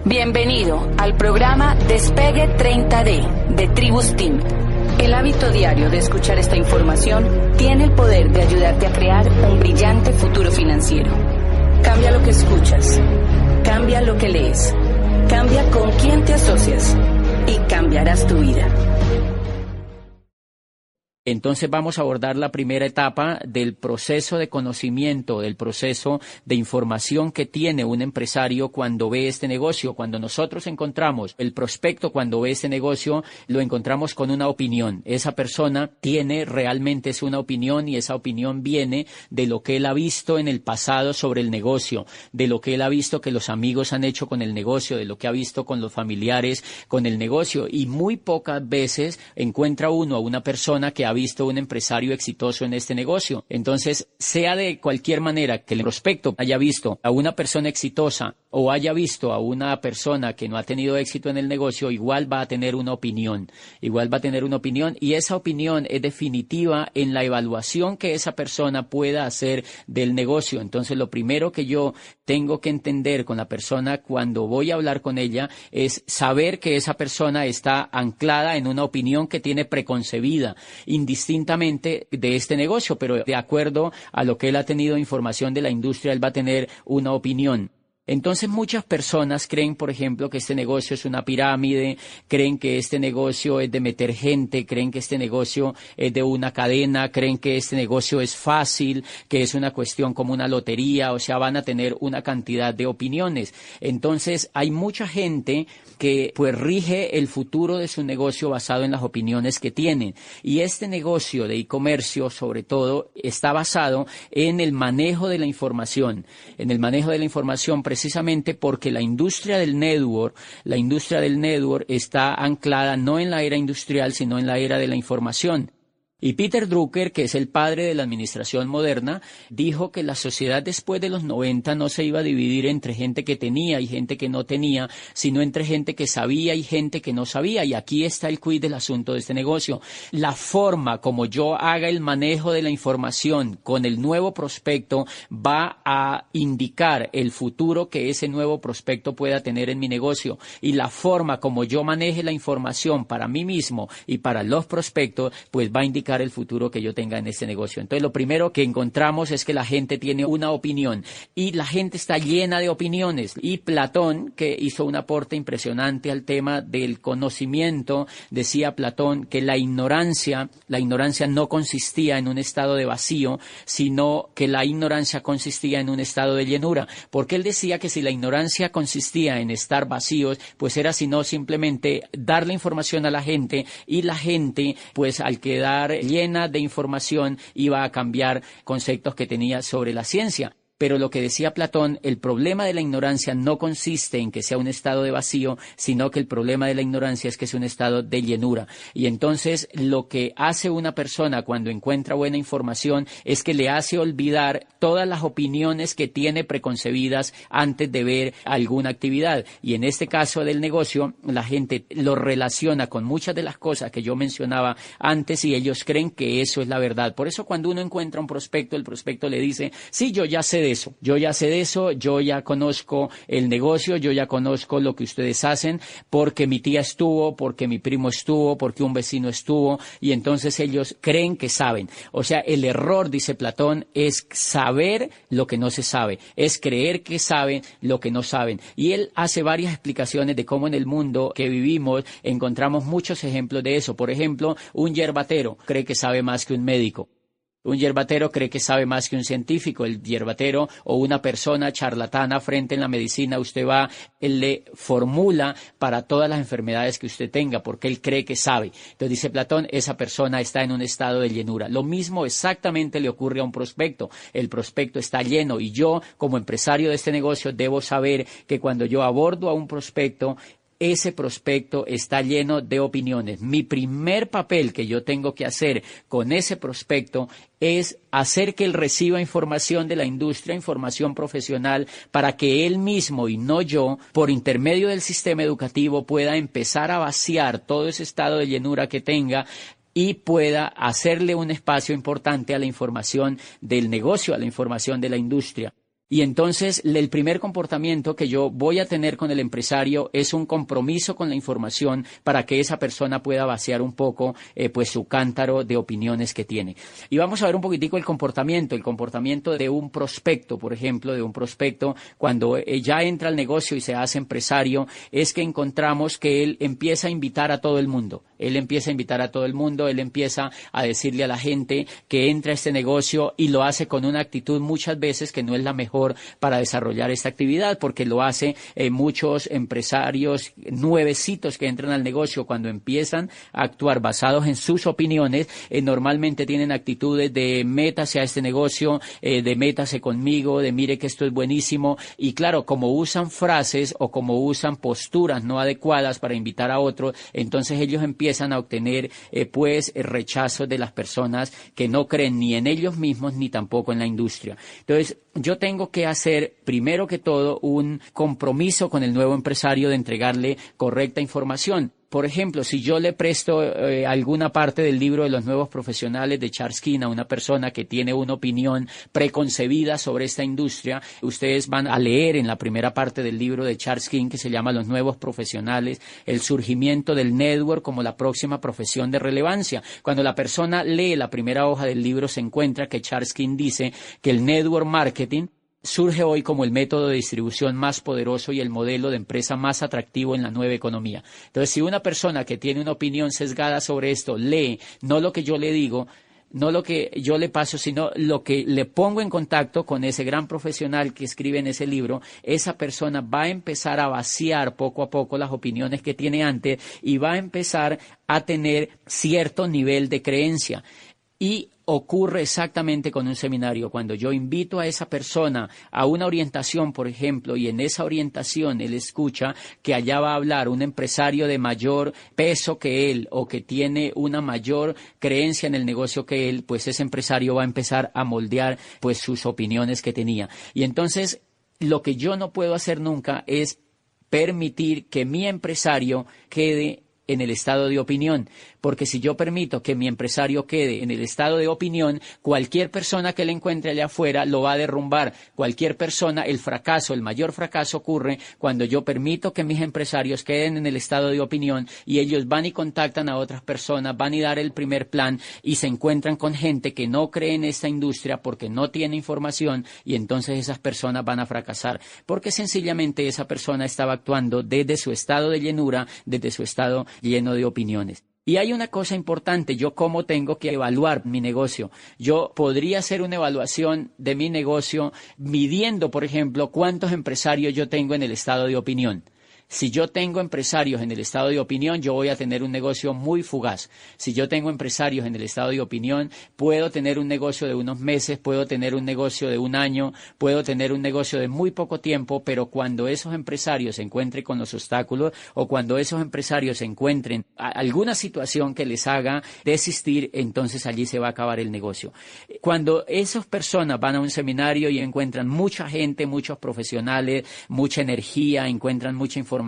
Bienvenido al programa Despegue 30D de Tribus Team. El hábito diario de escuchar esta información tiene el poder de ayudarte a crear un brillante futuro financiero. Cambia lo que escuchas, cambia lo que lees, cambia con quién te asocias y cambiarás tu vida. Entonces vamos a abordar la primera etapa del proceso de conocimiento, del proceso de información que tiene un empresario cuando ve este negocio. Cuando nosotros encontramos el prospecto, cuando ve este negocio, lo encontramos con una opinión. Esa persona tiene realmente una opinión y esa opinión viene de lo que él ha visto en el pasado sobre el negocio, de lo que él ha visto que los amigos han hecho con el negocio, de lo que ha visto con los familiares con el negocio. Y muy pocas veces encuentra uno a una persona que ha visto un empresario exitoso en este negocio. Entonces, sea de cualquier manera que el prospecto haya visto a una persona exitosa o haya visto a una persona que no ha tenido éxito en el negocio, igual va a tener una opinión. Igual va a tener una opinión y esa opinión es definitiva en la evaluación que esa persona pueda hacer del negocio. Entonces, lo primero que yo tengo que entender con la persona cuando voy a hablar con ella es saber que esa persona está anclada en una opinión que tiene preconcebida, indistintamente de este negocio, pero de acuerdo a lo que él ha tenido información de la industria, él va a tener una opinión. Entonces muchas personas creen, por ejemplo, que este negocio es una pirámide, creen que este negocio es de meter gente, creen que este negocio es de una cadena, creen que este negocio es fácil, que es una cuestión como una lotería, o sea, van a tener una cantidad de opiniones. Entonces hay mucha gente que pues rige el futuro de su negocio basado en las opiniones que tienen. Y este negocio de e-comercio, sobre todo, está basado en el manejo de la información, precisamente porque la industria del network está anclada no en la era industrial, sino en la era de la información. Y Peter Drucker, que es el padre de la administración moderna, dijo que la sociedad después de los 90 no se iba a dividir entre gente que tenía y gente que no tenía, sino entre gente que sabía y gente que no sabía. Y aquí está el quid del asunto de este negocio. La forma como yo haga el manejo de la información con el nuevo prospecto va a indicar el futuro que ese nuevo prospecto pueda tener en mi negocio. Y la forma como yo maneje la información para mí mismo y para los prospectos, pues va a indicar el futuro que yo tenga en este negocio. Entonces, lo primero que encontramos es que la gente tiene una opinión y la gente está llena de opiniones. Y Platón, que hizo un aporte impresionante al tema del conocimiento, decía Platón que la ignorancia no consistía en un estado de vacío, sino que la ignorancia consistía en un estado de llenura. Porque él decía que si la ignorancia consistía en estar vacíos, pues era sino simplemente dar la información a la gente y la gente, pues al quedar llena de información, iba a cambiar conceptos que tenía sobre la ciencia. Pero lo que decía Platón, el problema de la ignorancia no consiste en que sea un estado de vacío, sino que el problema de la ignorancia es que es un estado de llenura. Y entonces lo que hace una persona cuando encuentra buena información es que le hace olvidar todas las opiniones que tiene preconcebidas antes de ver alguna actividad. Y en este caso del negocio, la gente lo relaciona con muchas de las cosas que yo mencionaba antes y ellos creen que eso es la verdad. Por eso cuando uno encuentra un prospecto, el prospecto le dice, sí, yo ya sé de eso, yo ya conozco el negocio, yo ya conozco lo que ustedes hacen, porque mi tía estuvo, porque mi primo estuvo, porque un vecino estuvo, y entonces ellos creen que saben. O sea, el error, dice Platón, es saber lo que no se sabe, es creer que saben lo que no saben. Y él hace varias explicaciones de cómo en el mundo que vivimos encontramos muchos ejemplos de eso. Por ejemplo, un yerbatero cree que sabe más que un médico. Un yerbatero cree que sabe más que un científico. El yerbatero o una persona charlatana frente en la medicina, usted va, él le formula para todas las enfermedades que usted tenga, porque él cree que sabe. Entonces dice Platón, esa persona está en un estado de llenura. Lo mismo exactamente le ocurre a un prospecto. El prospecto está lleno y yo, como empresario de este negocio, debo saber que cuando yo abordo a un prospecto, ese prospecto está lleno de opiniones. Mi primer papel que yo tengo que hacer con ese prospecto es hacer que él reciba información de la industria, información profesional, para que él mismo y no yo, por intermedio del sistema educativo, pueda empezar a vaciar todo ese estado de llenura que tenga y pueda hacerle un espacio importante a la información del negocio, a la información de la industria. Y entonces el primer comportamiento que yo voy a tener con el empresario es un compromiso con la información para que esa persona pueda vaciar un poco pues su cántaro de opiniones que tiene. Y vamos a ver un poquitico el comportamiento de un prospecto, por ejemplo, de un prospecto cuando ya entra al negocio y se hace empresario, es que encontramos que él empieza a invitar a todo el mundo. Él empieza a decirle a la gente que entra a este negocio y lo hace con una actitud muchas veces que no es la mejor para desarrollar esta actividad, porque lo hace muchos empresarios nuevecitos que entran al negocio cuando empiezan a actuar basados en sus opiniones, normalmente tienen actitudes de métase a este negocio, de métase conmigo, de mire que esto es buenísimo, y claro, como usan frases o como usan posturas no adecuadas para invitar a otros, entonces ellos empiezan a obtener rechazo de las personas que no creen ni en ellos mismos ni tampoco en la industria. Entonces, yo tengo que hacer, primero que todo, un compromiso con el nuevo empresario de entregarle correcta información. Por ejemplo, si yo le presto alguna parte del libro de los nuevos profesionales de Charles King a una persona que tiene una opinión preconcebida sobre esta industria, ustedes van a leer en la primera parte del libro de Charles King, que se llama Los nuevos profesionales, el surgimiento del network como la próxima profesión de relevancia. Cuando la persona lee la primera hoja del libro, se encuentra que Charles King dice que el network marketing surge hoy como el método de distribución más poderoso y el modelo de empresa más atractivo en la nueva economía. Entonces, si una persona que tiene una opinión sesgada sobre esto lee no lo que yo le digo, no lo que yo le paso, sino lo que le pongo en contacto con ese gran profesional que escribe en ese libro, esa persona va a empezar a vaciar poco a poco las opiniones que tiene antes y va a empezar a tener cierto nivel de creencia. Y ocurre exactamente con un seminario. Cuando yo invito a esa persona a una orientación, por ejemplo, y en esa orientación él escucha que allá va a hablar un empresario de mayor peso que él o que tiene una mayor creencia en el negocio que él, pues ese empresario va a empezar a moldear pues sus opiniones que tenía. Y entonces lo que yo no puedo hacer nunca es permitir que mi empresario quede en el estado de opinión, porque si yo permito que mi empresario quede en el estado de opinión, cualquier persona que le encuentre allá afuera lo va a derrumbar. Cualquier persona, el mayor fracaso ocurre cuando yo permito que mis empresarios queden en el estado de opinión y ellos van y contactan a otras personas, van y dar el primer plan y se encuentran con gente que no cree en esta industria porque no tiene información y entonces esas personas van a fracasar, porque sencillamente esa persona estaba actuando desde su estado de llenura, desde su estado lleno de opiniones. Y hay una cosa importante, yo cómo tengo que evaluar mi negocio. Yo podría hacer una evaluación de mi negocio midiendo, por ejemplo, cuántos empresarios yo tengo en el estado de opinión. Si yo tengo empresarios en el estado de opinión, yo voy a tener un negocio muy fugaz. Si yo tengo empresarios en el estado de opinión, puedo tener un negocio de unos meses, puedo tener un negocio de un año, puedo tener un negocio de muy poco tiempo, pero cuando esos empresarios se encuentren con los obstáculos o cuando esos empresarios se encuentren alguna situación que les haga desistir, entonces allí se va a acabar el negocio. Cuando esas personas van a un seminario y encuentran mucha gente, muchos profesionales, mucha energía, encuentran mucha información,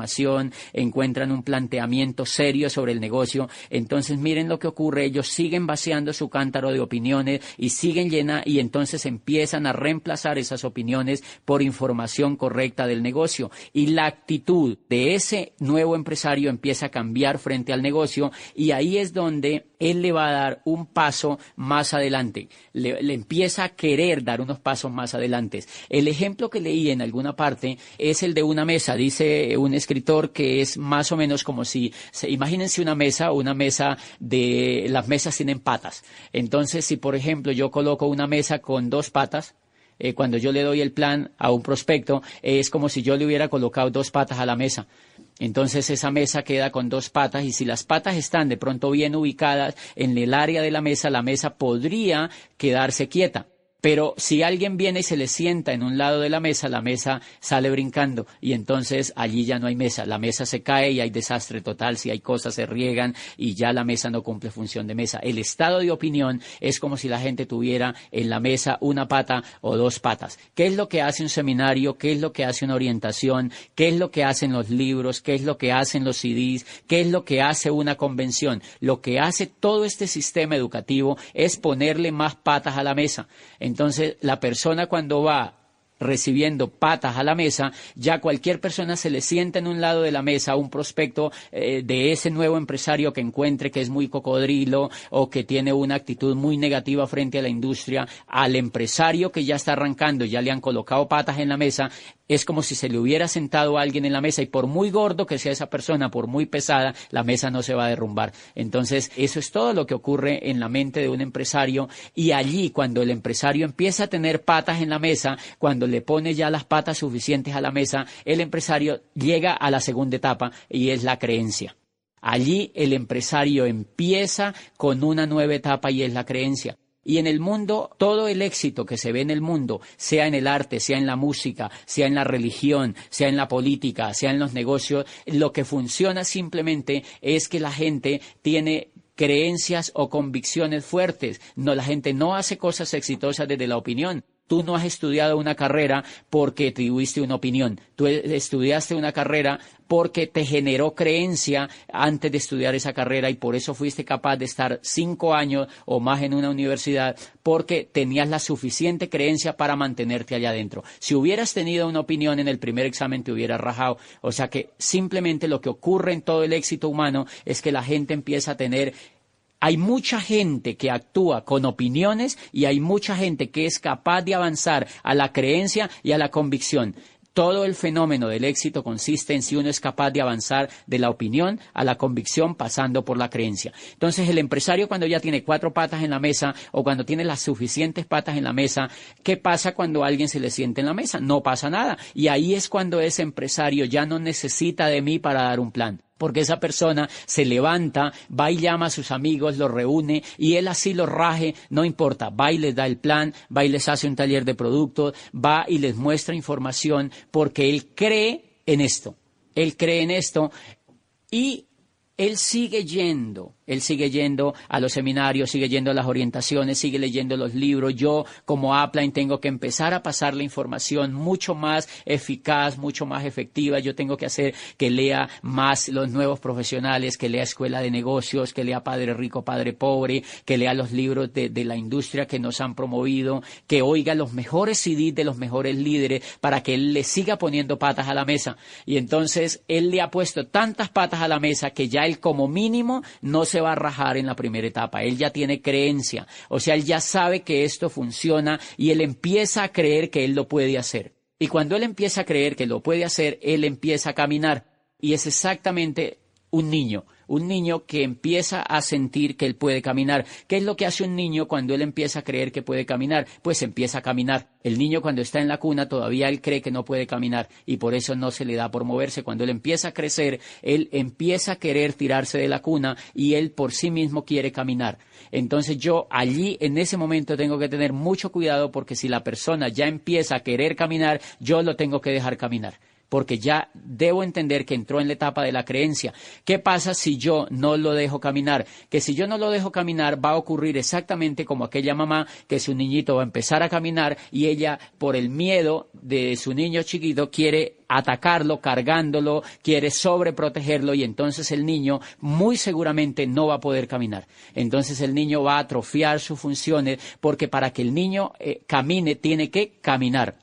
encuentran un planteamiento serio sobre el negocio, entonces miren lo que ocurre, ellos siguen vaciando su cántaro de opiniones y siguen y entonces empiezan a reemplazar esas opiniones por información correcta del negocio y la actitud de ese nuevo empresario empieza a cambiar frente al negocio y ahí es donde él le va a dar un paso más adelante, le empieza a querer dar unos pasos más adelante. El ejemplo que leí en alguna parte es el de una mesa, dice un escritor que es más o menos como si, imagínense una mesa de, las mesas tienen patas. Entonces, si por ejemplo yo coloco una mesa con dos patas, cuando yo le doy el plan a un prospecto, es como si yo le hubiera colocado dos patas a la mesa. Entonces esa mesa queda con dos patas y si las patas están de pronto bien ubicadas en el área de la mesa podría quedarse quieta. Pero si alguien viene y se le sienta en un lado de la mesa sale brincando y entonces allí ya no hay mesa. La mesa se cae y hay desastre total. Si hay cosas se riegan y ya la mesa no cumple función de mesa. El estado de opinión es como si la gente tuviera en la mesa una pata o dos patas. ¿Qué es lo que hace un seminario? ¿Qué es lo que hace una orientación? ¿Qué es lo que hacen los libros? ¿Qué es lo que hacen los CDs? ¿Qué es lo que hace una convención? Lo que hace todo este sistema educativo es ponerle más patas a la mesa. Entonces, la persona cuando va recibiendo patas a la mesa, ya cualquier persona se le sienta en un lado de la mesa un prospecto de ese nuevo empresario que encuentre que es muy cocodrilo o que tiene una actitud muy negativa frente a la industria. Al empresario que ya está arrancando, ya le han colocado patas en la mesa, es como si se le hubiera sentado a alguien en la mesa y por muy gordo que sea esa persona, por muy pesada, la mesa no se va a derrumbar. Entonces, eso es todo lo que ocurre en la mente de un empresario, y allí cuando el empresario empieza a tener patas en la mesa, cuando le pone ya las patas suficientes a la mesa, el empresario llega a la segunda etapa y es la creencia. Allí el empresario empieza con una nueva etapa y es la creencia. Y en el mundo, todo el éxito que se ve en el mundo, sea en el arte, sea en la música, sea en la religión, sea en la política, sea en los negocios, lo que funciona simplemente es que la gente tiene creencias o convicciones fuertes. No, la gente no hace cosas exitosas desde la opinión. Tú no has estudiado una carrera porque tuviste una opinión. Tú estudiaste una carrera porque te generó creencia antes de estudiar esa carrera y por eso fuiste capaz de estar 5 años o más en una universidad porque tenías la suficiente creencia para mantenerte allá adentro. Si hubieras tenido una opinión en el primer examen te hubieras rajado. O sea que simplemente lo que ocurre en todo el éxito humano es que la gente empieza a tener... Hay mucha gente que actúa con opiniones y hay mucha gente que es capaz de avanzar a la creencia y a la convicción. Todo el fenómeno del éxito consiste en si uno es capaz de avanzar de la opinión a la convicción pasando por la creencia. Entonces el empresario cuando ya tiene 4 patas en la mesa o cuando tiene las suficientes patas en la mesa, ¿qué pasa cuando alguien se le siente en la mesa? No pasa nada. Y ahí es cuando ese empresario ya no necesita de mí para dar un plan. Porque esa persona se levanta, va y llama a sus amigos, los reúne y él así los raje, no importa, va y les da el plan, va y les hace un taller de productos, va y les muestra información porque él cree en esto y él sigue yendo a los seminarios, sigue yendo a las orientaciones, sigue leyendo los libros. Yo, como upline, tengo que empezar a pasar la información mucho más eficaz, mucho más efectiva. Yo tengo que hacer que lea más los nuevos profesionales, que lea Escuela de Negocios, que lea Padre Rico, Padre Pobre, que lea los libros de la industria que nos han promovido, que oiga los mejores CDs de los mejores líderes para que él le siga poniendo patas a la mesa. Y entonces él le ha puesto tantas patas a la mesa que ya él como mínimo no se va a rajar en la primera etapa. Él ya tiene creencia, o sea, él ya sabe que esto funciona y él empieza a creer que él lo puede hacer. Y cuando él empieza a creer que lo puede hacer, él empieza a caminar. Y es exactamente un niño que empieza a sentir que él puede caminar. ¿Qué es lo que hace un niño cuando él empieza a creer que puede caminar? Pues empieza a caminar. El niño cuando está en la cuna todavía él cree que no puede caminar y por eso no se le da por moverse. Cuando él empieza a crecer, él empieza a querer tirarse de la cuna y él por sí mismo quiere caminar. Entonces yo allí en ese momento tengo que tener mucho cuidado porque si la persona ya empieza a querer caminar, yo lo tengo que dejar caminar. Porque ya debo entender que entró en la etapa de la creencia. ¿Qué pasa si yo no lo dejo caminar? Que si yo no lo dejo caminar va a ocurrir exactamente como aquella mamá que su niñito va a empezar a caminar y ella por el miedo de su niño chiquito quiere atacarlo, cargándolo, quiere sobreprotegerlo y entonces el niño muy seguramente no va a poder caminar. Entonces el niño va a atrofiar sus funciones porque para que el niño camine tiene que caminar.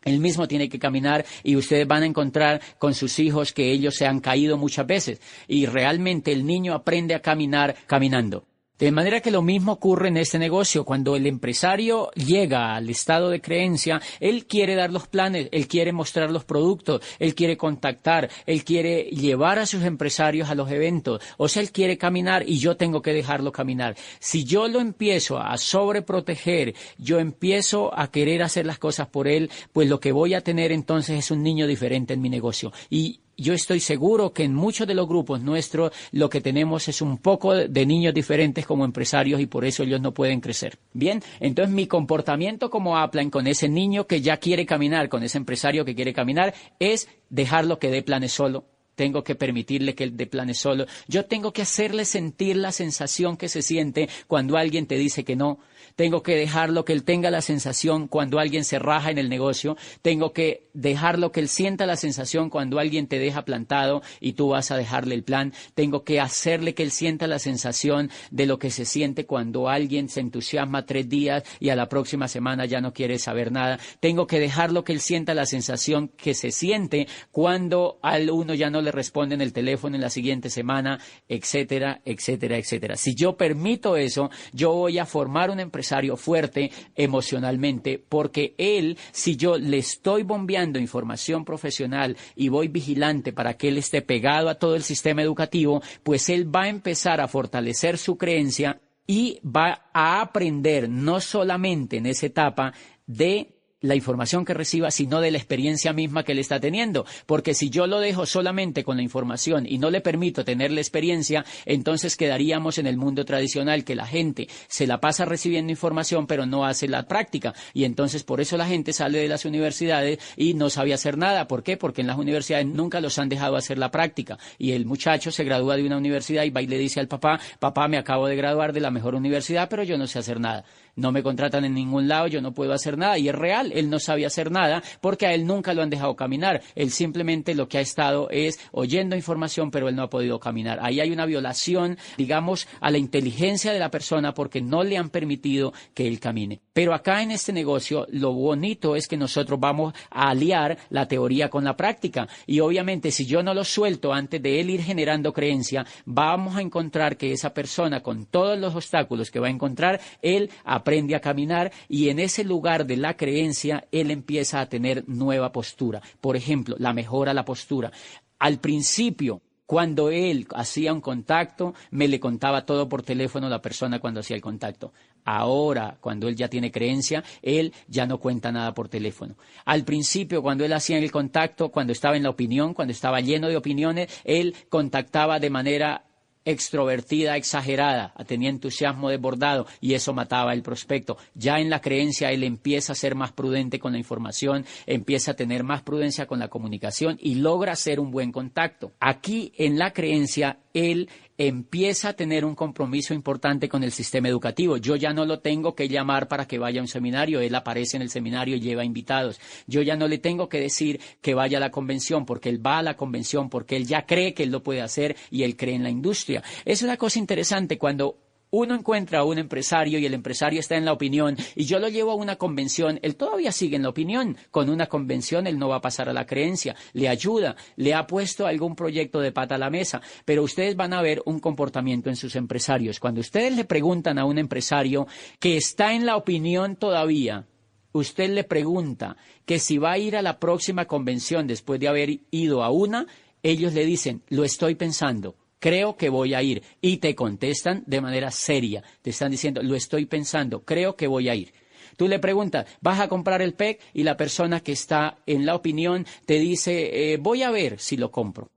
Él mismo tiene que caminar y ustedes van a encontrar con sus hijos que ellos se han caído muchas veces y realmente el niño aprende a caminar caminando. De manera que lo mismo ocurre en este negocio. Cuando el empresario llega al estado de creencia, él quiere dar los planes, él quiere mostrar los productos, él quiere contactar, él quiere llevar a sus empresarios a los eventos. O sea, él quiere caminar y yo tengo que dejarlo caminar. Si yo lo empiezo a sobreproteger, yo empiezo a querer hacer las cosas por él, pues lo que voy a tener entonces es un niño diferente en mi negocio. Y yo estoy seguro que en muchos de los grupos nuestros lo que tenemos es un poco de niños diferentes como empresarios y por eso ellos no pueden crecer. Bien, entonces mi comportamiento como upline con ese niño que ya quiere caminar, con ese empresario que quiere caminar, es dejarlo que dé planes solo. tengo que permitirle que él dé planes solo. Yo tengo que hacerle sentir la sensación que se siente cuando alguien te dice que no. Tengo que dejarlo que él tenga la sensación cuando alguien se raja en el negocio. Tengo que dejarlo que él sienta la sensación cuando alguien te deja plantado y tú vas a dejarle el plan. Tengo que hacerle que él sienta la sensación de lo que se siente cuando alguien se entusiasma 3 días y a la próxima semana ya no quiere saber nada. Tengo que dejarlo que él sienta la sensación que se siente cuando al uno ya no le responde en el teléfono en la siguiente semana, etcétera, etcétera, etcétera. Si yo permito eso, yo voy a formar un empresario fuerte emocionalmente, porque él, si yo le estoy bombeando información profesional y voy vigilante para que él esté pegado a todo el sistema educativo, pues él va a empezar a fortalecer su creencia y va a aprender no solamente en esa etapa de la información que reciba, sino de la experiencia misma que él está teniendo. Porque si yo lo dejo solamente con la información y no le permito tener la experiencia, entonces quedaríamos en el mundo tradicional, que la gente se la pasa recibiendo información pero no hace la práctica. Y entonces por eso la gente sale de las universidades y no sabe hacer nada. ¿Por qué? Porque en las universidades nunca los han dejado hacer la práctica. Y el muchacho se gradúa de una universidad y va y le dice al papá: papá, me acabo de graduar de la mejor universidad, pero yo no sé hacer nada. No me contratan en ningún lado, yo no puedo hacer nada. Y es real, él no sabe hacer nada porque a él nunca lo han dejado caminar. Él simplemente lo que ha estado es oyendo información, pero él no ha podido caminar. Ahí hay una violación, digamos, a la inteligencia de la persona porque no le han permitido que él camine. Pero acá en este negocio lo bonito es que nosotros vamos a aliar la teoría con la práctica. Y obviamente si yo no lo suelto antes de él ir generando creencia, vamos a encontrar que esa persona, con todos los obstáculos que va a encontrar, él aprende a caminar, y en ese lugar de la creencia él empieza a tener nueva postura. Por ejemplo, la mejora la postura. Al principio, cuando él hacía un contacto, me le contaba todo por teléfono la persona cuando hacía el contacto. Ahora, cuando él ya tiene creencia, él ya no cuenta nada por teléfono. Al principio, cuando él hacía el contacto, cuando estaba en la opinión, cuando estaba lleno de opiniones, él contactaba de manera extrovertida, exagerada, tenía entusiasmo desbordado y eso mataba el prospecto. Ya en la creencia él empieza a ser más prudente con la información, empieza a tener más prudencia con la comunicación y logra hacer un buen contacto. Aquí en la creencia él empieza a tener un compromiso importante con el sistema educativo. Yo ya no lo tengo que llamar para que vaya a un seminario, él aparece en el seminario y lleva invitados. Yo ya no le tengo que decir que vaya a la convención, porque él va a la convención, porque él ya cree que él lo puede hacer y él cree en la industria. Es una cosa interesante cuando uno encuentra a un empresario y el empresario está en la opinión y yo lo llevo a una convención, él todavía sigue en la opinión. Con una convención él no va a pasar a la creencia, le ayuda, le ha puesto algún proyecto de pata a la mesa, pero ustedes van a ver un comportamiento en sus empresarios. Cuando ustedes le preguntan a un empresario que está en la opinión todavía, usted le pregunta que si va a ir a la próxima convención después de haber ido a una, ellos le dicen: lo estoy pensando, creo que voy a ir. Y te contestan de manera seria. Te están diciendo: lo estoy pensando, creo que voy a ir. Tú le preguntas: ¿vas a comprar el PEC? Y la persona que está en la opinión te dice: voy a ver si lo compro.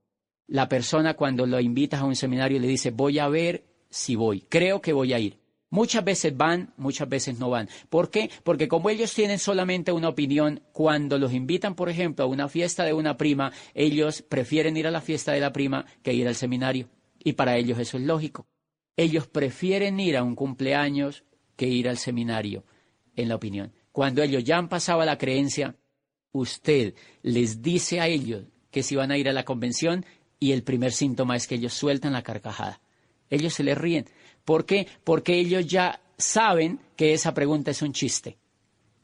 La persona, cuando lo invitas a un seminario, le dice: voy a ver si voy, creo que voy a ir. Muchas veces van, muchas veces no van. ¿Por qué? Porque como ellos tienen solamente una opinión, cuando los invitan, por ejemplo, a una fiesta de una prima, ellos prefieren ir a la fiesta de la prima que ir al seminario. Y para ellos eso es lógico. Ellos prefieren ir a un cumpleaños que ir al seminario, en la opinión. Cuando ellos ya han pasado a la creencia, usted les dice a ellos que si van a ir a la convención y el primer síntoma es que ellos sueltan la carcajada. Ellos se les ríen. ¿Por qué? Porque ellos ya saben que esa pregunta es un chiste.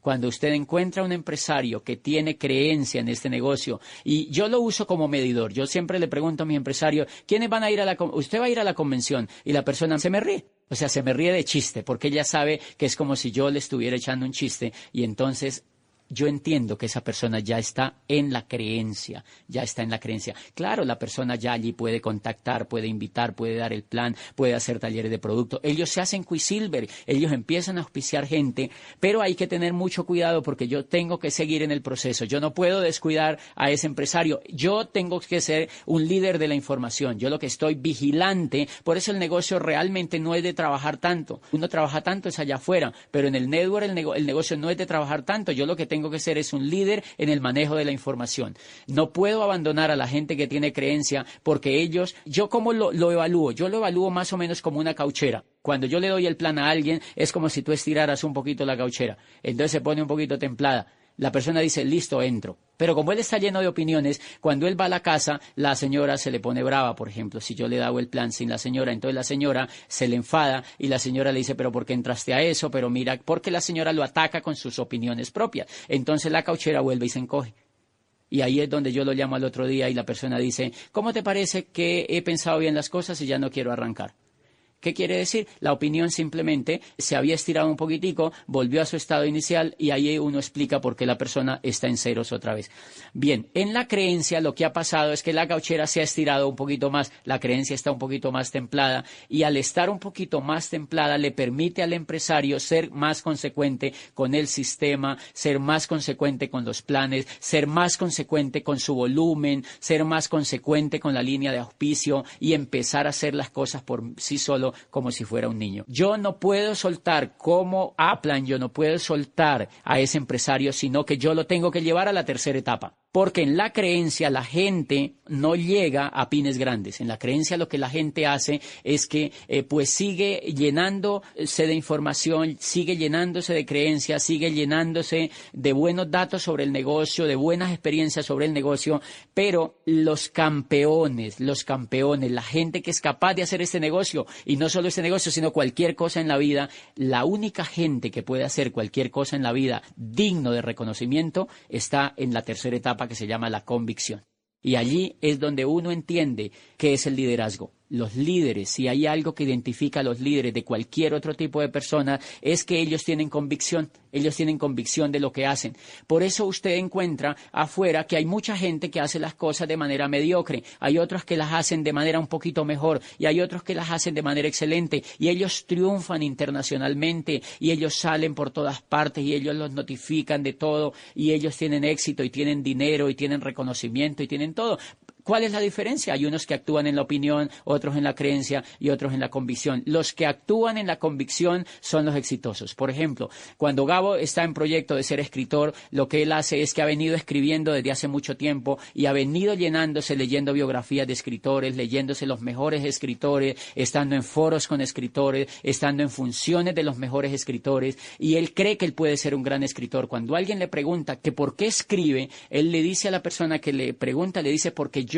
Cuando usted encuentra un empresario que tiene creencia en este negocio, y yo lo uso como medidor, yo siempre le pregunto a mi empresario: ¿quiénes van a ir a la convención? Usted va a ir a la convención, y la persona se me ríe. O sea, se me ríe de chiste, porque ella sabe que es como si yo le estuviera echando un chiste, y entonces yo entiendo que esa persona ya está en la creencia, ya está en la creencia. Claro, la persona ya allí puede contactar, puede invitar, puede dar el plan, puede hacer talleres de producto. Ellos se hacen Quicksilver, ellos empiezan a auspiciar gente, pero hay que tener mucho cuidado porque yo tengo que seguir en el proceso. Yo no puedo descuidar a ese empresario. Yo tengo que ser un líder de la información. Yo lo que estoy vigilante, por eso el negocio realmente no es de trabajar tanto. Uno trabaja tanto es allá afuera, pero en el network el negocio no es de trabajar tanto. Yo lo que tengo tengo que ser es un líder en el manejo de la información. No puedo abandonar a la gente que tiene creencia porque ellos, ¿yo cómo lo evalúo? Yo lo evalúo más o menos como una cauchera. Cuando yo le doy el plan a alguien es como si tú estiraras un poquito la cauchera. Entonces se pone un poquito templada. La persona dice, listo, entro. Pero como él está lleno de opiniones, cuando él va a la casa, la señora se le pone brava, por ejemplo. Si yo le daba el plan sin la señora, entonces la señora se le enfada y la señora le dice, pero ¿por qué entraste a eso? Pero mira, porque la señora lo ataca con sus opiniones propias. Entonces la cauchera vuelve y se encoge. Y ahí es donde yo lo llamo al otro día y la persona dice, ¿cómo te parece que he pensado bien las cosas y ya no quiero arrancar? ¿Qué quiere decir? La opinión simplemente se había estirado un poquitico, volvió a su estado inicial y ahí uno explica por qué la persona está en ceros otra vez. Bien, en la creencia lo que ha pasado es que la cauchera se ha estirado un poquito más, la creencia está un poquito más templada y al estar un poquito más templada le permite al empresario ser más consecuente con el sistema, ser más consecuente con los planes, ser más consecuente con su volumen, ser más consecuente con la línea de auspicio y empezar a hacer las cosas por sí solo como si fuera un niño. Yo no puedo soltar como Aplan, yo no puedo soltar a ese empresario, sino que yo lo tengo que llevar a la tercera etapa. Porque en la creencia la gente no llega a pines grandes. En la creencia lo que la gente hace es que pues sigue llenándose de información, sigue llenándose de creencias, sigue llenándose de buenos datos sobre el negocio, de buenas experiencias sobre el negocio, pero los campeones, la gente que es capaz de hacer este negocio, y no solo este negocio, sino cualquier cosa en la vida, la única gente que puede hacer cualquier cosa en la vida digno de reconocimiento está en la tercera etapa que se llama la convicción. Y allí es donde uno entiende qué es el liderazgo. Los líderes, si hay algo que identifica a los líderes de cualquier otro tipo de persona, es que ellos tienen convicción de lo que hacen. Por eso usted encuentra afuera que hay mucha gente que hace las cosas de manera mediocre, hay otros que las hacen de manera un poquito mejor y hay otros que las hacen de manera excelente y ellos triunfan internacionalmente y ellos salen por todas partes y ellos los notifican de todo y ellos tienen éxito y tienen dinero y tienen reconocimiento y tienen todo. ¿Cuál es la diferencia? Hay unos que actúan en la opinión, otros en la creencia y otros en la convicción. Los que actúan en la convicción son los exitosos. Por ejemplo, cuando Gabo está en proyecto de ser escritor, lo que él hace es que ha venido escribiendo desde hace mucho tiempo y ha venido llenándose leyendo biografías de escritores, leyéndose los mejores escritores, estando en foros con escritores, estando en funciones de los mejores escritores y él cree que él puede ser un gran escritor. Cuando alguien le pregunta que por qué escribe, él le dice a la persona que le pregunta, le dice porque yo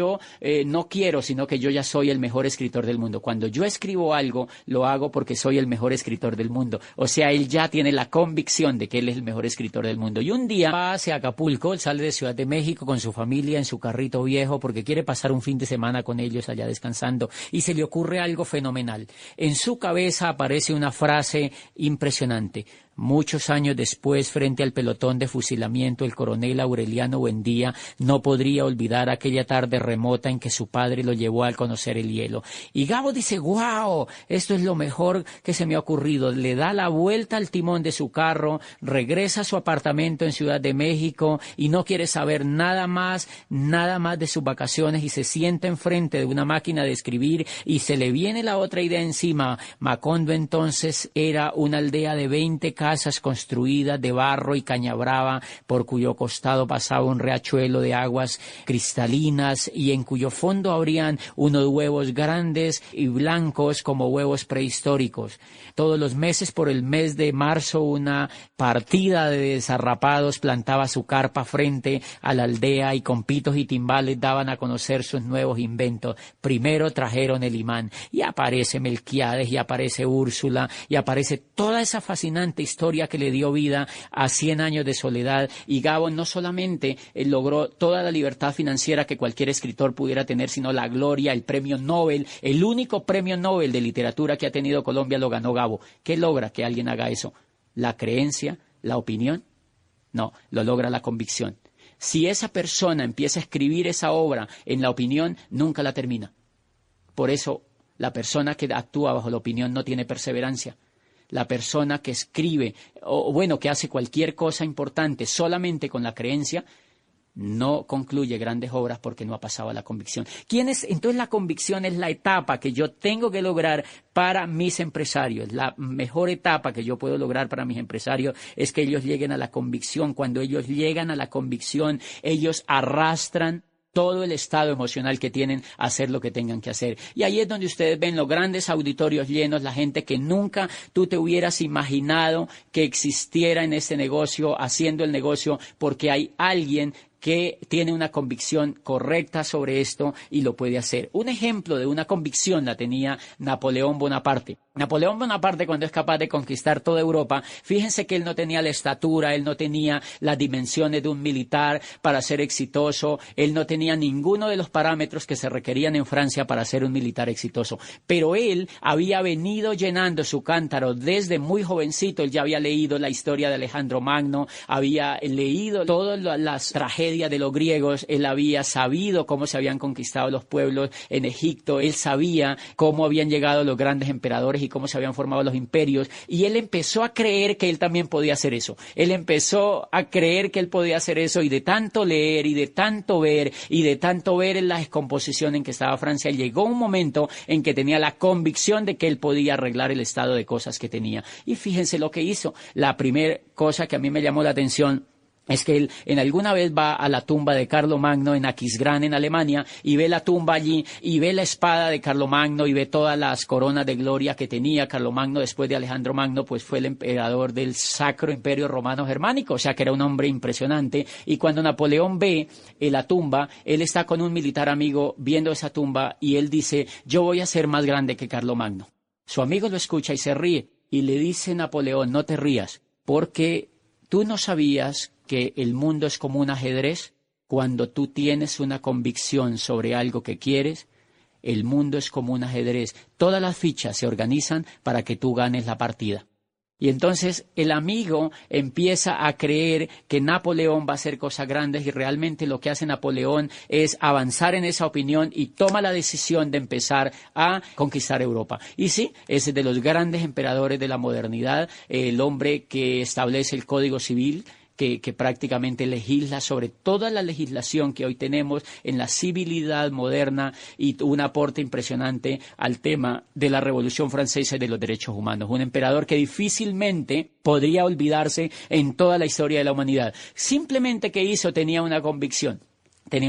no quiero, sino que yo ya soy el mejor escritor del mundo. Cuando yo escribo algo, lo hago porque soy el mejor escritor del mundo. O sea, él ya tiene la convicción de que él es el mejor escritor del mundo. Y un día va hacia Acapulco, él sale de Ciudad de México con su familia en su carrito viejo porque quiere pasar un fin de semana con ellos allá descansando y se le ocurre algo fenomenal. En su cabeza aparece una frase impresionante. Muchos años después, frente al pelotón de fusilamiento, el coronel Aureliano Buendía no podría olvidar aquella tarde remota en que su padre lo llevó a conocer el hielo. Y Gabo dice, ¡guau! Esto es lo mejor que se me ha ocurrido. Le da la vuelta al timón de su carro, regresa a su apartamento en Ciudad de México y no quiere saber nada más de sus vacaciones y se sienta enfrente de una máquina de escribir y se le viene la otra idea encima. Macondo entonces era una aldea de 20 casas construidas de barro y caña brava, por cuyo costado pasaba un riachuelo de aguas cristalinas y en cuyo fondo habrían unos huevos grandes y blancos como huevos prehistóricos. Todos los meses, por el mes de marzo, una partida de desarrapados plantaba su carpa frente a la aldea y con pitos y timbales daban a conocer sus nuevos inventos. Primero trajeron el imán y aparece Melquiades y aparece Úrsula y aparece toda esa fascinante historia que le dio vida a 100 años de soledad. Y Gabo no solamente logró toda la libertad financiera que cualquier escritor pudiera tener, sino la gloria, el premio Nobel, el único premio Nobel de literatura que ha tenido Colombia lo ganó Gabo. ¿Qué logra que alguien haga eso? ¿La creencia? ¿La opinión? No, lo logra la convicción. Si esa persona empieza a escribir esa obra en la opinión, nunca la termina. Por eso, la persona que actúa bajo la opinión no tiene perseverancia. La persona que escribe, que hace cualquier cosa importante solamente con la creencia, no concluye grandes obras porque no ha pasado a la convicción. Entonces la convicción es la etapa que yo tengo que lograr para mis empresarios. La mejor etapa que yo puedo lograr para mis empresarios es que ellos lleguen a la convicción. Cuando ellos llegan a la convicción, ellos arrastran todo el estado emocional que tienen a hacer lo que tengan que hacer. Y ahí es donde ustedes ven los grandes auditorios llenos, la gente que nunca tú te hubieras imaginado que existiera en este negocio, haciendo el negocio, porque hay alguien que tiene una convicción correcta sobre esto y lo puede hacer. Un ejemplo de una convicción la tenía Napoleón Bonaparte. Napoleón Bonaparte, cuando es capaz de conquistar toda Europa, fíjense que él no tenía la estatura, él no tenía las dimensiones de un militar para ser exitoso, él no tenía ninguno de los parámetros que se requerían en Francia para ser un militar exitoso. Pero él había venido llenando su cántaro desde muy jovencito. Él ya había leído la historia de Alejandro Magno, había leído todas las tragedias de los griegos, él había sabido cómo se habían conquistado los pueblos en Egipto, él sabía cómo habían llegado los grandes emperadores y cómo se habían formado los imperios, y él empezó a creer que él también podía hacer eso. Él empezó a creer que él podía hacer eso, y de tanto leer y de tanto ver en la descomposición en que estaba Francia, llegó un momento en que tenía la convicción de que él podía arreglar el estado de cosas que tenía. Y fíjense lo que hizo. La primera cosa que a mí me llamó la atención es que él en alguna vez va a la tumba de Carlomagno en Aquisgrán, en Alemania, y ve la tumba allí, y ve la espada de Carlomagno, y ve todas las coronas de gloria que tenía. Carlomagno, después de Alejandro Magno, pues fue el emperador del Sacro Imperio Romano Germánico, o sea que era un hombre impresionante. Y cuando Napoleón ve la tumba, él está con un militar amigo viendo esa tumba, y él dice: yo voy a ser más grande que Carlomagno. Su amigo lo escucha y se ríe, y le dice Napoleón: no te rías, porque tú no sabías que el mundo es como un ajedrez. Cuando tú tienes una convicción sobre algo que quieres, el mundo es como un ajedrez. Todas las fichas se organizan para que tú ganes la partida. Y entonces el amigo empieza a creer que Napoleón va a hacer cosas grandes, y realmente lo que hace Napoleón es avanzar en esa opinión y toma la decisión de empezar a conquistar Europa. Y sí, es de los grandes emperadores de la modernidad, el hombre que establece el Código Civil, que prácticamente legisla sobre toda la legislación que hoy tenemos en la civilidad moderna, y un aporte impresionante al tema de la Revolución Francesa y de los derechos humanos. Un emperador que difícilmente podría olvidarse en toda la historia de la humanidad. Simplemente que hizo, tenía una convicción. De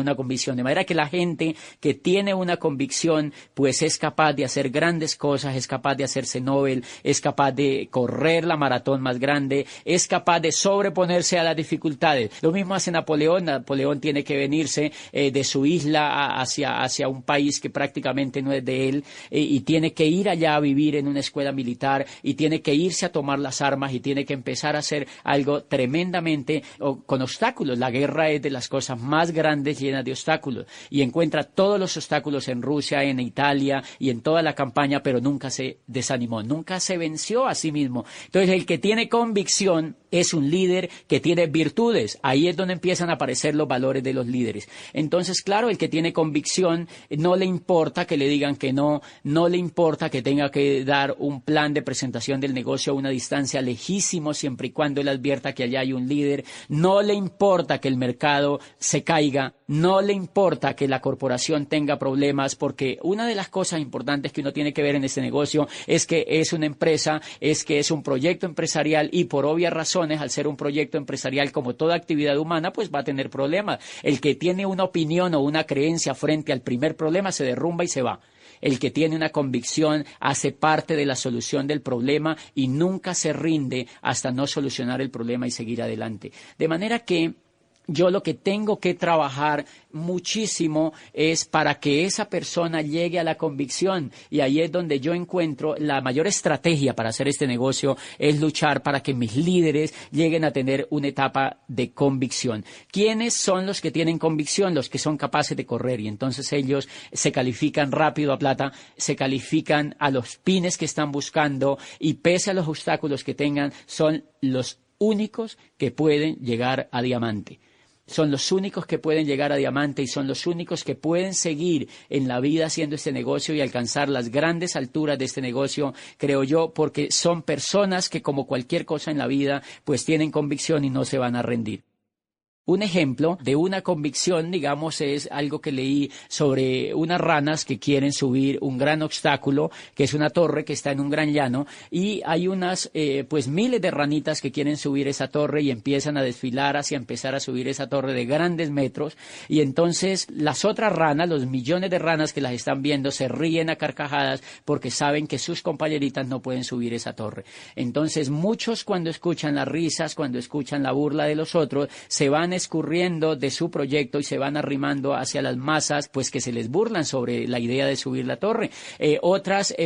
manera que la gente que tiene una convicción, pues es capaz de hacer grandes cosas, es capaz de hacerse Nobel, es capaz de correr la maratón más grande, es capaz de sobreponerse a las dificultades. Lo mismo hace Napoleón. Napoleón tiene que venirse de su isla hacia un país que prácticamente no es de él, y tiene que ir allá a vivir en una escuela militar, y tiene que irse a tomar las armas, y tiene que empezar a hacer algo tremendamente con obstáculos. La guerra es de las cosas más grandes, llenas de obstáculos, y encuentra todos los obstáculos en Rusia, en Italia y en toda la campaña, pero nunca se desanimó, nunca se venció a sí mismo. Entonces el que tiene convicción es un líder que tiene virtudes. Ahí es donde empiezan a aparecer los valores de los líderes. Entonces, claro, el que tiene convicción no le importa que le digan que no, no le importa que tenga que dar un plan de presentación del negocio a una distancia lejísimo, siempre y cuando él advierta que allá hay un líder. No le importa que el mercado se caiga, no le importa que la corporación tenga problemas, porque una de las cosas importantes que uno tiene que ver en este negocio es que es una empresa, es que es un proyecto empresarial, y por obvias razones, al ser un proyecto empresarial, como toda actividad humana, pues va a tener problemas. El que tiene una opinión o una creencia frente al primer problema se derrumba y se va. El que tiene una convicción hace parte de la solución del problema y nunca se rinde hasta no solucionar el problema y seguir adelante. De manera que yo lo que tengo que trabajar muchísimo es para que esa persona llegue a la convicción, y ahí es donde yo encuentro la mayor estrategia para hacer este negocio, es luchar para que mis líderes lleguen a tener una etapa de convicción. ¿Quiénes son los que tienen convicción? Los que son capaces de correr, y entonces ellos se califican rápido a plata, se califican a los pines que están buscando, y pese a los obstáculos que tengan, son los únicos que pueden llegar a diamante. Son los únicos que pueden llegar a diamante, y son los únicos que pueden seguir en la vida haciendo este negocio y alcanzar las grandes alturas de este negocio, creo yo, porque son personas que, como cualquier cosa en la vida, pues tienen convicción y no se van a rendir. Un ejemplo de una convicción, digamos, es algo que leí sobre unas ranas que quieren subir un gran obstáculo, que es una torre que está en un gran llano, y hay unas, miles de ranitas que quieren subir esa torre y empiezan a desfilar hacia empezar a subir esa torre de grandes metros, y entonces las otras ranas, los millones de ranas que las están viendo, se ríen a carcajadas porque saben que sus compañeritas no pueden subir esa torre. Entonces muchos, cuando escuchan las risas, cuando escuchan la burla de los otros, se van escurriendo de su proyecto y se van arrimando hacia las masas, pues que se les burlan sobre la idea de subir la torre.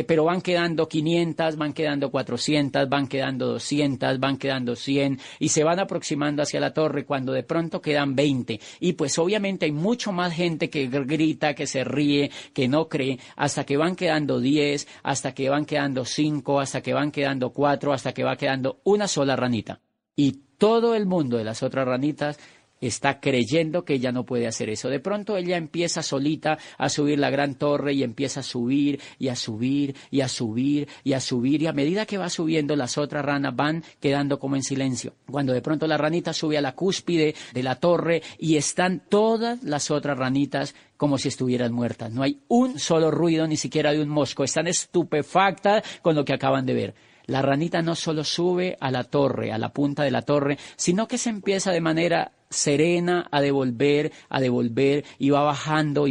Pero van quedando 500, van quedando 400, van quedando 200, van quedando 100 y se van aproximando hacia la torre cuando de pronto quedan 20. Y pues obviamente hay mucho más gente que grita, que se ríe, que no cree, hasta que van quedando 10, hasta que van quedando 5, hasta que van quedando 4, hasta que va quedando una sola ranita. Y todo el mundo de las otras ranitas está creyendo que ella no puede hacer eso. De pronto ella empieza solita a subir la gran torre y empieza a subir y a subir y a subir y a subir, y a medida que va subiendo las otras ranas van quedando como en silencio. Cuando de pronto la ranita sube a la cúspide de la torre y están todas las otras ranitas como si estuvieran muertas. No hay un solo ruido, ni siquiera de un mosco. Están estupefactas con lo que acaban de ver. La ranita no solo sube a la torre, a la punta de la torre, sino que se empieza de manera serena a devolver, y va bajando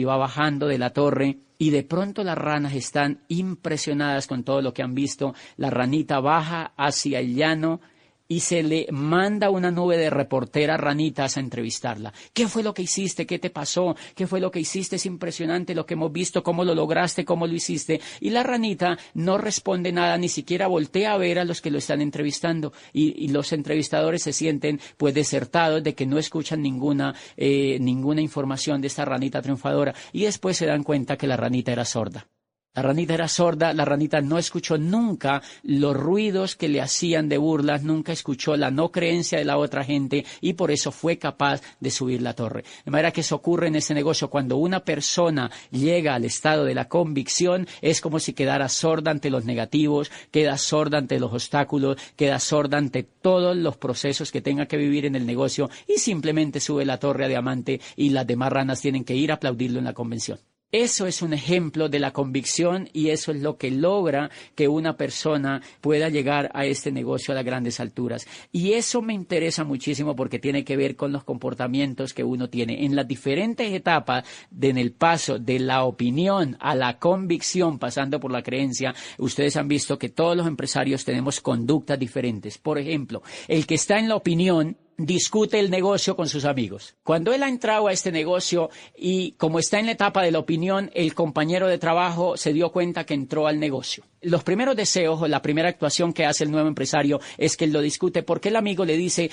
de la torre. Y de pronto las ranas están impresionadas con todo lo que han visto. La ranita baja hacia el llano y se le manda una nube de reporteras ranitas a entrevistarla. ¿Qué fue lo que hiciste? ¿Qué te pasó? ¿Qué fue lo que hiciste? Es impresionante lo que hemos visto, cómo lo lograste, cómo lo hiciste. Y la ranita no responde nada, ni siquiera voltea a ver a los que lo están entrevistando. Y los entrevistadores se sienten pues desertados de que no escuchan ninguna información de esta ranita triunfadora. Y después se dan cuenta que la ranita era sorda. La ranita era sorda, la ranita no escuchó nunca los ruidos que le hacían de burlas, nunca escuchó la no creencia de la otra gente y por eso fue capaz de subir la torre. De manera que eso ocurre en este negocio. Cuando una persona llega al estado de la convicción, es como si quedara sorda ante los negativos, queda sorda ante los obstáculos, queda sorda ante todos los procesos que tenga que vivir en el negocio y simplemente sube la torre a diamante y las demás ranas tienen que ir a aplaudirlo en la convención. Eso es un ejemplo de la convicción y eso es lo que logra que una persona pueda llegar a este negocio a las grandes alturas. Y eso me interesa muchísimo porque tiene que ver con los comportamientos que uno tiene. En las diferentes etapas en el paso de la opinión a la convicción, pasando por la creencia, ustedes han visto que todos los empresarios tenemos conductas diferentes. Por ejemplo, el que está en la opinión discute el negocio con sus amigos. Cuando él ha entrado a este negocio y como está en la etapa de la opinión, el compañero de trabajo se dio cuenta que entró al negocio. Los primeros deseos o la primera actuación que hace el nuevo empresario es que él lo discute porque el amigo le dice,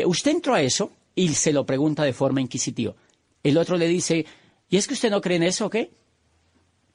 ¿usted entró a eso? Y se lo pregunta de forma inquisitiva. El otro le dice, ¿y es que usted no cree en eso o qué?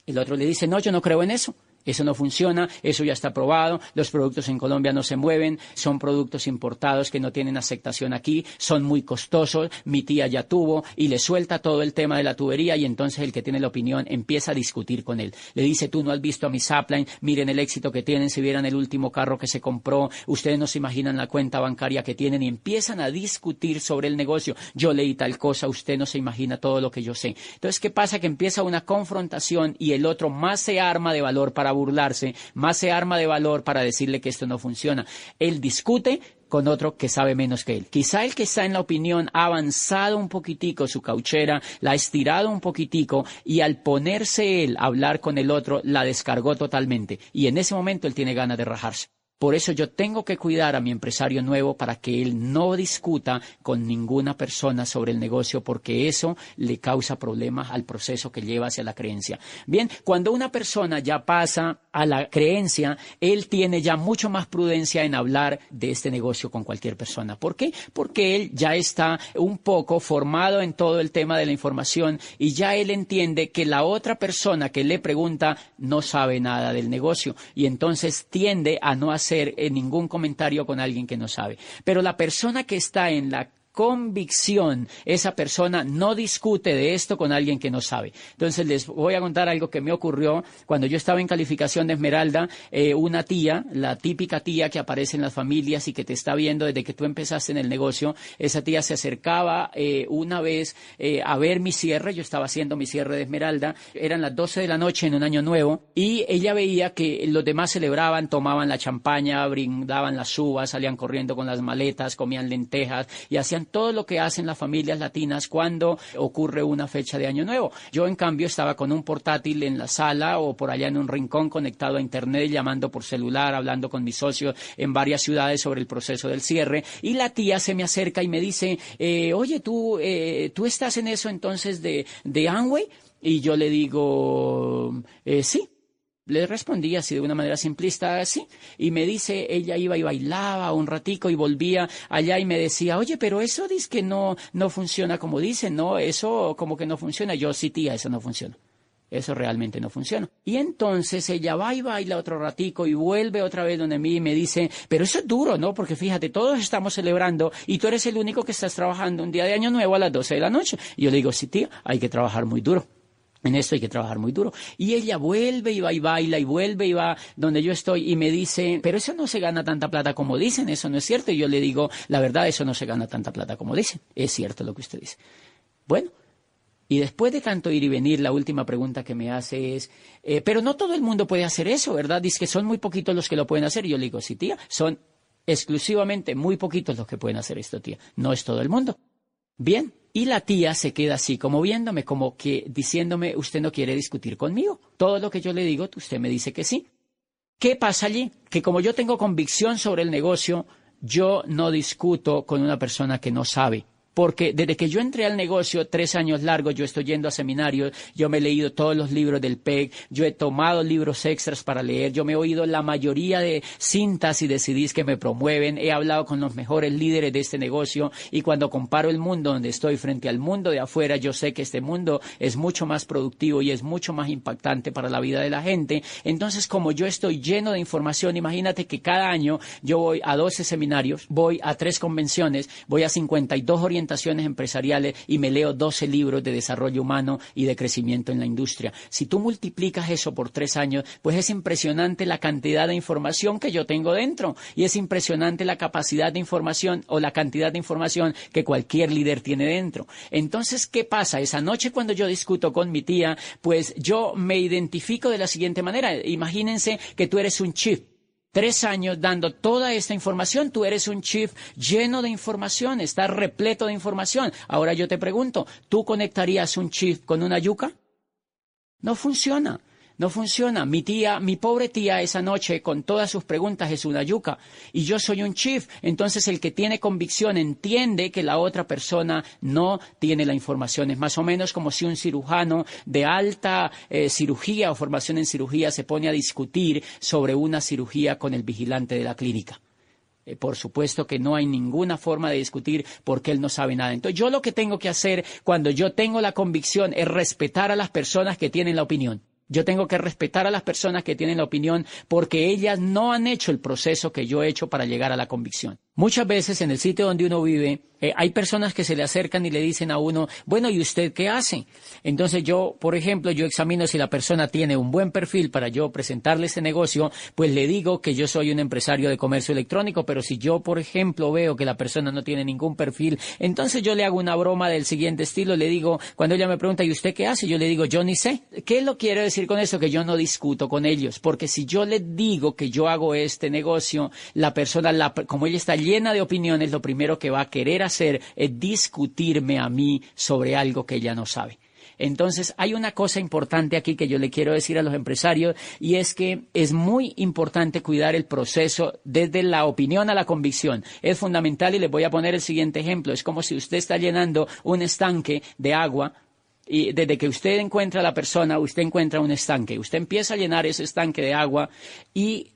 El otro le dice, no, yo no creo en eso. Eso no funciona, eso ya está probado, los productos en Colombia no se mueven, son productos importados que no tienen aceptación aquí, son muy costosos, mi tía ya tuvo y le suelta todo el tema de la tubería y entonces el que tiene la opinión empieza a discutir con él. Le dice, tú no has visto a mi Sapline, miren el éxito que tienen, si vieran el último carro que se compró, ustedes no se imaginan la cuenta bancaria que tienen y empiezan a discutir sobre el negocio. Yo leí tal cosa, usted no se imagina todo lo que yo sé. Entonces, ¿qué pasa? Que empieza una confrontación y el otro más se arma de valor para burlarse, más se arma de valor para decirle que esto no funciona. Él discute con otro que sabe menos que él. Quizá el que está en la opinión ha avanzado un poquitico su cauchera, la ha estirado un poquitico y al ponerse él a hablar con el otro, la descargó totalmente. Y en ese momento él tiene ganas de rajarse. Por eso yo tengo que cuidar a mi empresario nuevo para que él no discuta con ninguna persona sobre el negocio porque eso le causa problemas al proceso que lleva hacia la creencia. Bien, cuando una persona ya pasa a la creencia, él tiene ya mucho más prudencia en hablar de este negocio con cualquier persona. ¿Por qué? Porque él ya está un poco formado en todo el tema de la información y ya él entiende que la otra persona que le pregunta no sabe nada del negocio y entonces tiende a no hacer ningún comentario con alguien que no sabe. Pero la persona que está en la convicción, esa persona no discute de esto con alguien que no sabe. Entonces les voy a contar algo que me ocurrió cuando yo estaba en calificación de Esmeralda. Una tía, la típica tía que aparece en las familias y que te está viendo desde que tú empezaste en el negocio, esa tía se acercaba una vez a ver mi cierre. Yo estaba haciendo mi cierre de Esmeralda, eran las 12 de la noche en un año nuevo, y ella veía que los demás celebraban, tomaban la champaña, brindaban las uvas, salían corriendo con las maletas, comían lentejas y hacían todo lo que hacen las familias latinas cuando ocurre una fecha de Año Nuevo. Yo, en cambio, estaba con un portátil en la sala o por allá en un rincón conectado a internet, llamando por celular, hablando con mis socios en varias ciudades sobre el proceso del cierre, y la tía se me acerca y me dice, oye, ¿tú estás en eso entonces de Amway? Y yo le digo, sí. Le respondí así de una manera simplista, sí, y me dice, ella iba y bailaba un ratico y volvía allá y me decía, oye, pero eso dice que no funciona como dicen, ¿no? Eso como que no funciona. Yo, sí, tía, eso no funciona. Eso realmente no funciona. Y entonces ella va y baila otro ratico y vuelve otra vez donde mí y me dice, pero eso es duro, ¿no? Porque fíjate, todos estamos celebrando y tú eres el único que estás trabajando un día de Año Nuevo a las 12 de la noche. Y yo le digo, sí, tía, hay que trabajar muy duro. En esto hay que trabajar muy duro. Y ella vuelve y va y baila y vuelve y va donde yo estoy y me dice, pero eso no se gana tanta plata como dicen, eso no es cierto. Y yo le digo, la verdad, eso no se gana tanta plata como dicen. Es cierto lo que usted dice. Bueno, y después de tanto ir y venir, la última pregunta que me hace es, pero no todo el mundo puede hacer eso, ¿verdad? Dice que son muy poquitos los que lo pueden hacer. Y yo le digo, sí, tía, son exclusivamente muy poquitos los que pueden hacer esto, tía. No es todo el mundo. Bien. Y la tía se queda así como viéndome, como que diciéndome, usted no quiere discutir conmigo. Todo lo que yo le digo, usted me dice que sí. ¿Qué pasa allí? Que como yo tengo convicción sobre el negocio, yo no discuto con una persona que no sabe. Porque desde que yo entré al negocio, 3 años largos, yo estoy yendo a seminarios, yo me he leído todos los libros del PEG, yo he tomado libros extras para leer, yo me he oído la mayoría de cintas y de CDs que me promueven, he hablado con los mejores líderes de este negocio, y cuando comparo el mundo donde estoy frente al mundo de afuera, yo sé que este mundo es mucho más productivo y es mucho más impactante para la vida de la gente. Entonces, como yo estoy lleno de información, imagínate que cada año yo voy a 12 seminarios, voy a 3 convenciones, voy a 52 orientaciones empresariales y me leo 12 libros de desarrollo humano y de crecimiento en la industria. Si tú multiplicas eso por 3 años, pues es impresionante la cantidad de información que yo tengo dentro, y es impresionante la capacidad de información o la cantidad de información que cualquier líder tiene dentro. Entonces, ¿qué pasa? Esa noche cuando yo discuto con mi tía, pues yo me identifico de la siguiente manera. Imagínense que tú eres un chief. 3 años dando toda esta información, tú eres un chief lleno de información, estás repleto de información. Ahora yo te pregunto, ¿tú conectarías un chief con una yuca? No funciona. No funciona. Mi pobre tía esa noche con todas sus preguntas es una yuca y yo soy un chief. Entonces el que tiene convicción entiende que la otra persona no tiene la información. Es más o menos como si un cirujano de alta cirugía o formación en cirugía se pone a discutir sobre una cirugía con el vigilante de la clínica. Por supuesto que no hay ninguna forma de discutir porque él no sabe nada. Entonces yo lo que tengo que hacer cuando yo tengo la convicción es respetar a las personas que tienen la opinión. Yo tengo que respetar a las personas que tienen la opinión porque ellas no han hecho el proceso que yo he hecho para llegar a la convicción. Muchas veces en el sitio donde uno vive hay personas que se le acercan y le dicen a uno, bueno, ¿y usted qué hace? Entonces yo, por ejemplo, yo examino si la persona tiene un buen perfil para yo presentarle ese negocio, pues le digo que yo soy un empresario de comercio electrónico, pero si yo, por ejemplo, veo que la persona no tiene ningún perfil, entonces yo le hago una broma del siguiente estilo, le digo, cuando ella me pregunta, ¿y usted qué hace? Yo le digo, yo ni sé. ¿Qué lo quiero decir con eso? Que yo no discuto con ellos, porque si yo le digo que yo hago este negocio, la persona, como ella está llena de opiniones, lo primero que va a querer hacer es discutirme a mí sobre algo que ella no sabe. Entonces, hay una cosa importante aquí que yo le quiero decir a los empresarios, y es que es muy importante cuidar el proceso desde la opinión a la convicción. Es fundamental, y les voy a poner el siguiente ejemplo. Es como si usted está llenando un estanque de agua, y desde que usted encuentra a la persona, usted encuentra un estanque. Usted empieza a llenar ese estanque de agua, y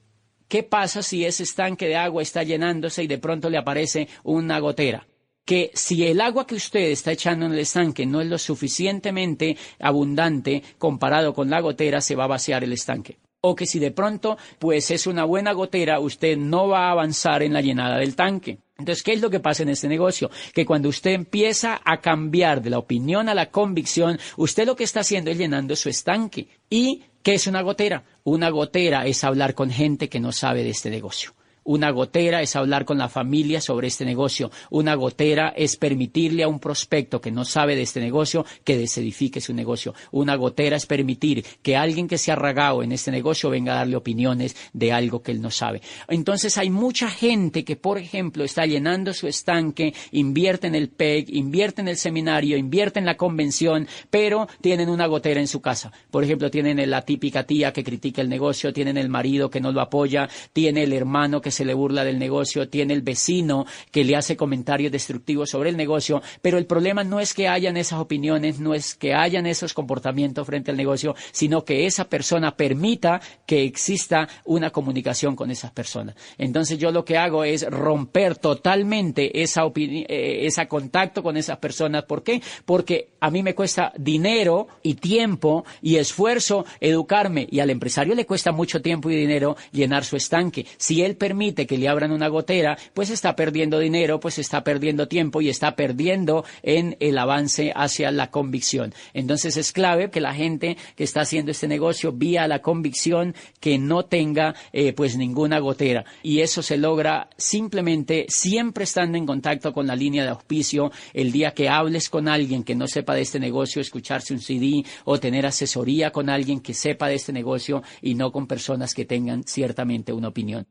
¿qué pasa si ese estanque de agua está llenándose y de pronto le aparece una gotera? Que si el agua que usted está echando en el estanque no es lo suficientemente abundante comparado con la gotera, se va a vaciar el estanque. o que si de pronto pues es una buena gotera, usted no va a avanzar en la llenada del tanque. Entonces, ¿qué es lo que pasa en este negocio? Que cuando usted empieza a cambiar de la opinión a la convicción, usted lo que está haciendo es llenando su estanque. ¿Y qué es una gotera? Una gotera es hablar con gente que no sabe de este negocio. Una gotera es hablar con la familia sobre este negocio. Una gotera es permitirle a un prospecto que no sabe de este negocio que desedifique su negocio. Una gotera es permitir que alguien que se ha ragado en este negocio venga a darle opiniones de algo que él no sabe. Entonces hay mucha gente que, por ejemplo, está llenando su estanque, invierte en el PEG, invierte en el seminario, invierte en la convención, pero tienen una gotera en su casa. Por ejemplo, tienen la típica tía que critica el negocio, tienen el marido que no lo apoya, tiene el hermano que se le burla del negocio, tiene el vecino que le hace comentarios destructivos sobre el negocio, pero el problema no es que hayan esas opiniones, no es que hayan esos comportamientos frente al negocio, sino que esa persona permita que exista una comunicación con esas personas. Entonces yo lo que hago es romper totalmente ese contacto con esas personas. ¿Por qué? Porque a mí me cuesta dinero y tiempo y esfuerzo educarme, y al empresario le cuesta mucho tiempo y dinero llenar su estanque. Si él permite que le abran una gotera, pues está perdiendo dinero, pues está perdiendo tiempo y está perdiendo en el avance hacia la convicción. Entonces es clave que la gente que está haciendo este negocio vía la convicción que no tenga pues ninguna gotera, y eso se logra simplemente siempre estando en contacto con la línea de auspicio. El día que hables con alguien que no sepa de este negocio, escucharse un CD o tener asesoría con alguien que sepa de este negocio y no con personas que tengan ciertamente una opinión.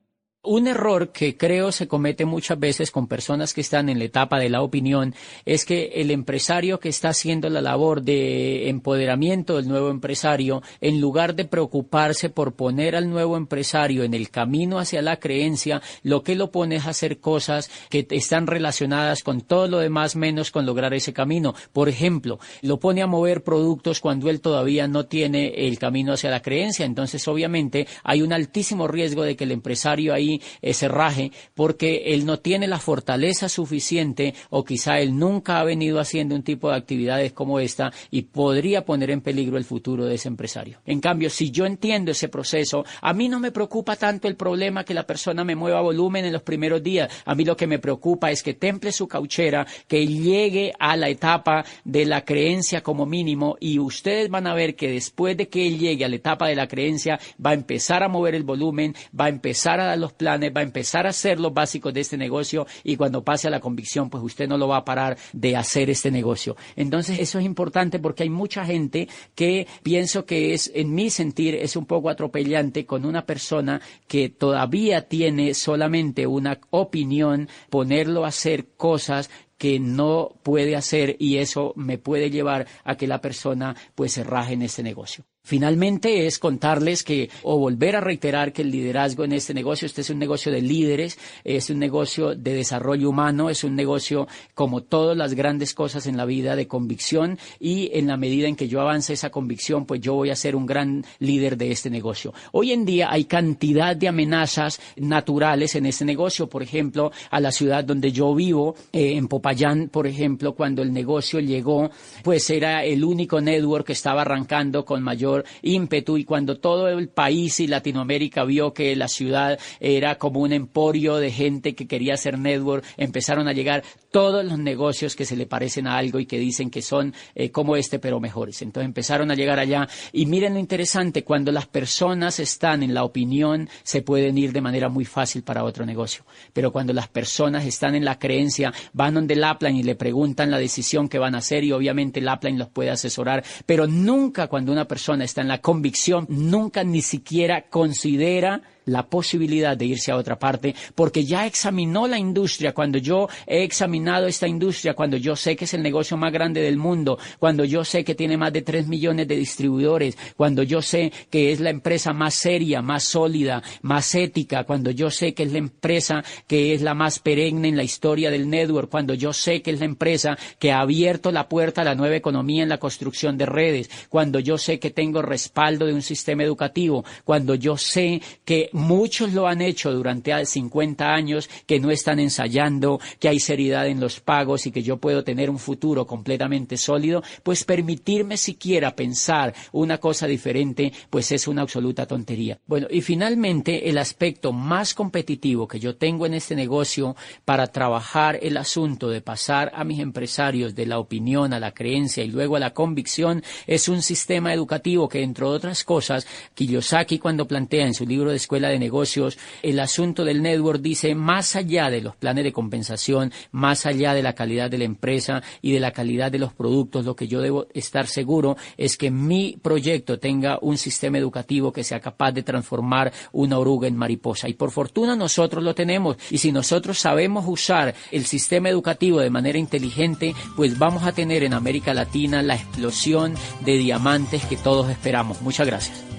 Un error que creo se comete muchas veces con personas que están en la etapa de la opinión es que el empresario que está haciendo la labor de empoderamiento del nuevo empresario, en lugar de preocuparse por poner al nuevo empresario en el camino hacia la creencia, lo que lo pone es a hacer cosas que están relacionadas con todo lo demás menos con lograr ese camino. Por ejemplo, lo pone a mover productos cuando él todavía no tiene el camino hacia la creencia. Entonces, obviamente, hay un altísimo riesgo de que el empresario ahí se raje porque él no tiene la fortaleza suficiente, o quizá él nunca ha venido haciendo un tipo de actividades como esta y podría poner en peligro el futuro de ese empresario. En cambio, si yo entiendo ese proceso, a mí no me preocupa tanto el problema que la persona me mueva volumen en los primeros días. A mí lo que me preocupa es que temple su cauchera, que llegue a la etapa de la creencia como mínimo, y ustedes van a ver que después de que él llegue a la etapa de la creencia va a empezar a mover el volumen, va a empezar a dar los planes, va a empezar a hacer los básicos de este negocio, y cuando pase a la convicción, pues usted no lo va a parar de hacer este negocio. Entonces eso es importante porque hay mucha gente que pienso que es, en mi sentir, es un poco atropellante con una persona que todavía tiene solamente una opinión, ponerlo a hacer cosas que no puede hacer, y eso me puede llevar a que la persona pues se raje en este negocio. Finalmente es contarles o volver a reiterar que el liderazgo en este negocio, este es un negocio de líderes, es un negocio de desarrollo humano, es un negocio, como todas las grandes cosas en la vida, de convicción, y en la medida en que yo avance esa convicción, pues yo voy a ser un gran líder de este negocio. Hoy en día hay cantidad de amenazas naturales en este negocio. Por ejemplo, a la ciudad donde yo vivo, en Popayán, por ejemplo, cuando el negocio llegó, pues era el único network que estaba arrancando con mayor ímpetu, y cuando todo el país y Latinoamérica vio que la ciudad era como un emporio de gente que quería hacer network, empezaron a llegar todos los negocios que se le parecen a algo y que dicen que son como este pero mejores. Entonces empezaron a llegar allá, y miren lo interesante, cuando las personas están en la opinión se pueden ir de manera muy fácil para otro negocio, pero cuando las personas están en la creencia, van donde el upline y le preguntan la decisión que van a hacer, y obviamente el upline los puede asesorar, pero nunca, cuando una persona está en la convicción, nunca ni siquiera considera la posibilidad de irse a otra parte, porque ya examinó la industria. Cuando yo he examinado esta industria, cuando yo sé que es el negocio más grande del mundo, cuando yo sé que tiene más de 3 millones de distribuidores, cuando yo sé que es la empresa más seria, más sólida, más ética, cuando yo sé que es la empresa que es la más perenne en la historia del network, cuando yo sé que es la empresa que ha abierto la puerta a la nueva economía en la construcción de redes, cuando yo sé que tengo tengo respaldo de un sistema educativo, cuando yo sé que muchos lo han hecho durante 50 años, que no están ensayando, que hay seriedad en los pagos y que yo puedo tener un futuro completamente sólido, pues permitirme siquiera pensar una cosa diferente, pues es una absoluta tontería. Bueno, y finalmente el aspecto más competitivo que yo tengo en este negocio para trabajar el asunto de pasar a mis empresarios de la opinión a la creencia y luego a la convicción es un sistema educativo que, entre otras cosas, Kiyosaki, cuando plantea en su libro de Escuela de Negocios el asunto del network, dice: más allá de los planes de compensación, más allá de la calidad de la empresa y de la calidad de los productos, lo que yo debo estar seguro es que mi proyecto tenga un sistema educativo que sea capaz de transformar una oruga en mariposa. Y por fortuna nosotros lo tenemos. Y si nosotros sabemos usar el sistema educativo de manera inteligente, pues vamos a tener en América Latina la explosión de diamantes que todos esperamos. Muchas gracias.